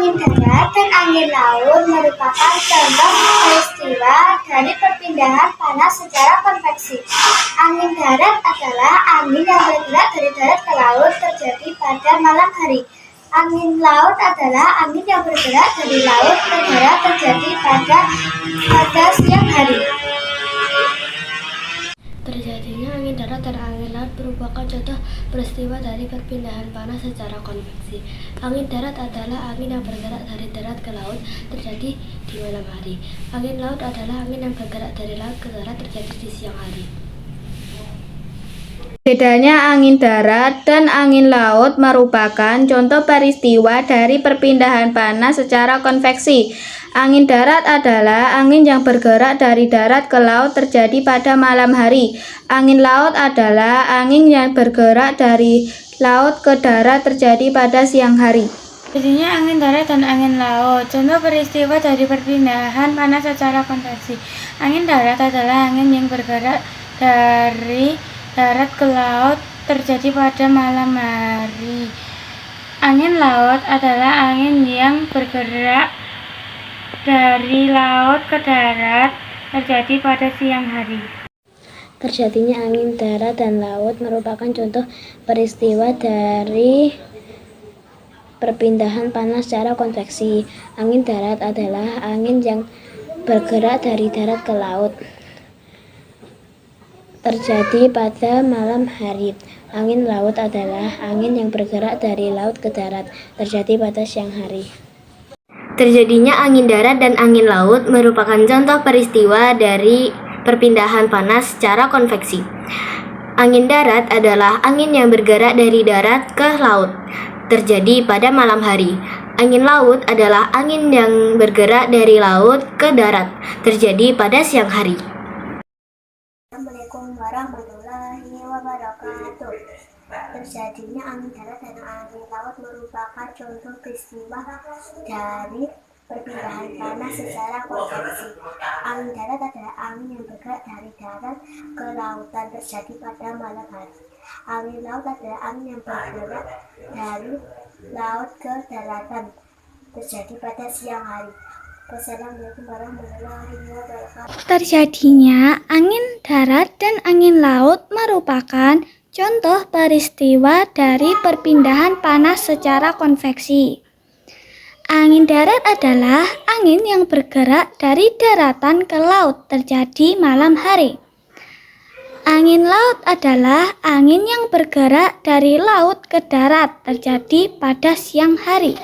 angin darat dan angin laut merupakan contoh peristiwa dari perpindahan panas secara konveksi. Angin darat adalah angin yang bergerak dari darat ke laut terjadi pada malam hari. Angin laut adalah angin yang bergerak dari laut ke darat terjadi pada siang hari. Terjadinya angin darat dan angin laut merupakan contoh peristiwa dari perpindahan panas secara konveksi. Angin darat adalah angin yang bergerak dari darat ke laut terjadi di malam hari. Angin laut adalah angin yang bergerak dari laut ke darat terjadi di siang hari. Bedanya angin darat dan angin laut merupakan contoh peristiwa dari perpindahan panas secara konveksi. Angin darat adalah angin yang bergerak dari darat ke laut terjadi pada malam hari. Angin laut adalah angin yang bergerak dari laut ke darat terjadi pada siang hari. Bedanya angin darat dan angin laut. Contoh peristiwa dari perpindahan panas secara konveksi. Angin darat adalah angin yang bergerak dari darat ke laut terjadi pada malam hari. Angin laut adalah angin yang bergerak dari laut ke darat terjadi pada siang hari. Terjadinya angin darat dan laut merupakan contoh peristiwa dari perpindahan panas secara konveksi. Angin darat adalah angin yang bergerak dari darat ke laut terjadi pada malam hari. Angin laut adalah angin yang bergerak dari laut ke darat terjadi pada siang hari. Terjadinya angin darat dan angin laut merupakan contoh peristiwa dari perpindahan panas secara konveksi. Angin darat adalah angin yang bergerak dari darat ke laut terjadi pada malam hari. Angin laut adalah angin yang bergerak dari laut ke darat terjadi pada siang hari. Assalamualaikum warahmatullahi wabarakatuh. Terjadinya angin darat dan angin laut merupakan contoh peristiwa dari perpindahan panas secara konveksi. Angin darat adalah angin yang bergerak dari darat ke lautan terjadi pada malam hari. Angin laut adalah angin yang bergerak dari laut ke daratan terjadi pada siang hari. Wassalamualaikum warahmatullahi wabarakatuh. Terjadinya angin darat dan angin laut merupakan contoh peristiwa dari perpindahan panas secara konveksi. Angin darat adalah angin yang bergerak dari daratan ke laut terjadi malam hari. Angin laut adalah angin yang bergerak dari laut ke darat terjadi pada siang hari.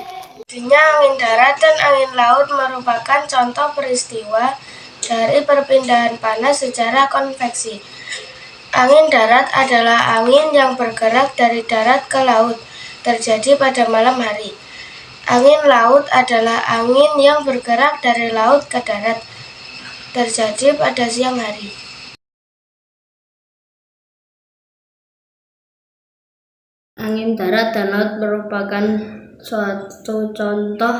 Angin darat dan angin laut merupakan contoh peristiwa dari perpindahan panas secara konveksi. Angin darat adalah angin yang bergerak dari darat ke laut terjadi pada malam hari. Angin laut adalah angin yang bergerak dari laut ke darat terjadi pada siang hari. Angin darat dan laut merupakan suatu contoh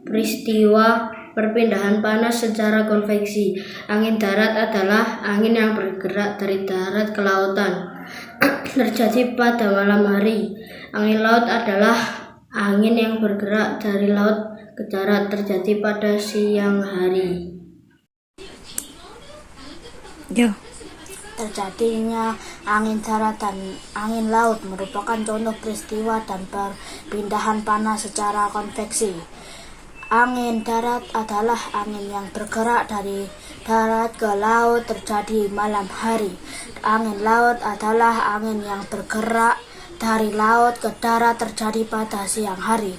peristiwa perpindahan panas secara konveksi. Angin darat adalah angin yang bergerak dari darat ke lautan terjadi pada malam hari. Angin laut adalah angin yang bergerak dari laut ke darat terjadi pada siang hari. Terjadinya angin darat dan angin laut merupakan contoh peristiwa dan perpindahan panas secara konveksi. Angin darat adalah angin yang bergerak dari darat ke laut terjadi malam hari. Angin laut adalah angin yang bergerak dari laut ke darat terjadi pada siang hari.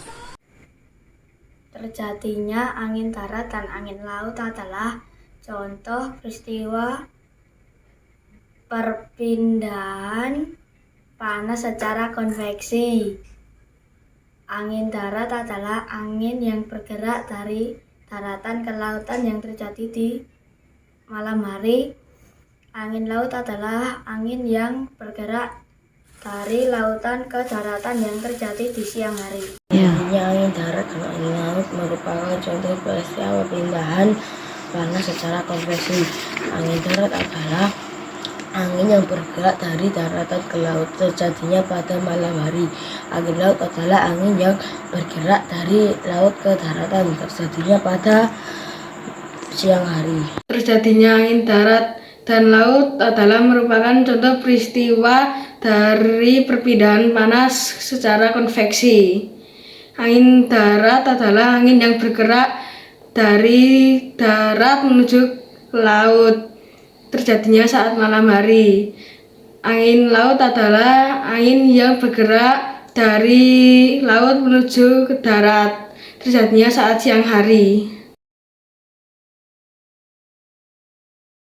Terjadinya angin darat dan angin laut adalah contoh peristiwa perpindahan panas secara konveksi. Angin darat adalah angin yang bergerak dari daratan ke lautan yang terjadi di malam hari. Angin laut adalah angin yang bergerak dari lautan ke daratan yang terjadi di siang hari. Angin darat dan angin laut merupakan contoh peristiwa perpindahan panas secara konveksi. Angin darat adalah angin yang bergerak dari daratan ke laut, terjadinya pada malam hari. Angin laut adalah angin yang bergerak dari laut ke daratan, terjadinya pada siang hari. Terjadinya angin darat dan laut adalah merupakan contoh peristiwa dari perpindahan panas secara konveksi. Angin darat adalah angin yang bergerak dari darat menuju laut, terjadinya saat malam hari. Angin laut adalah angin yang bergerak dari laut menuju ke darat, terjadinya saat siang hari.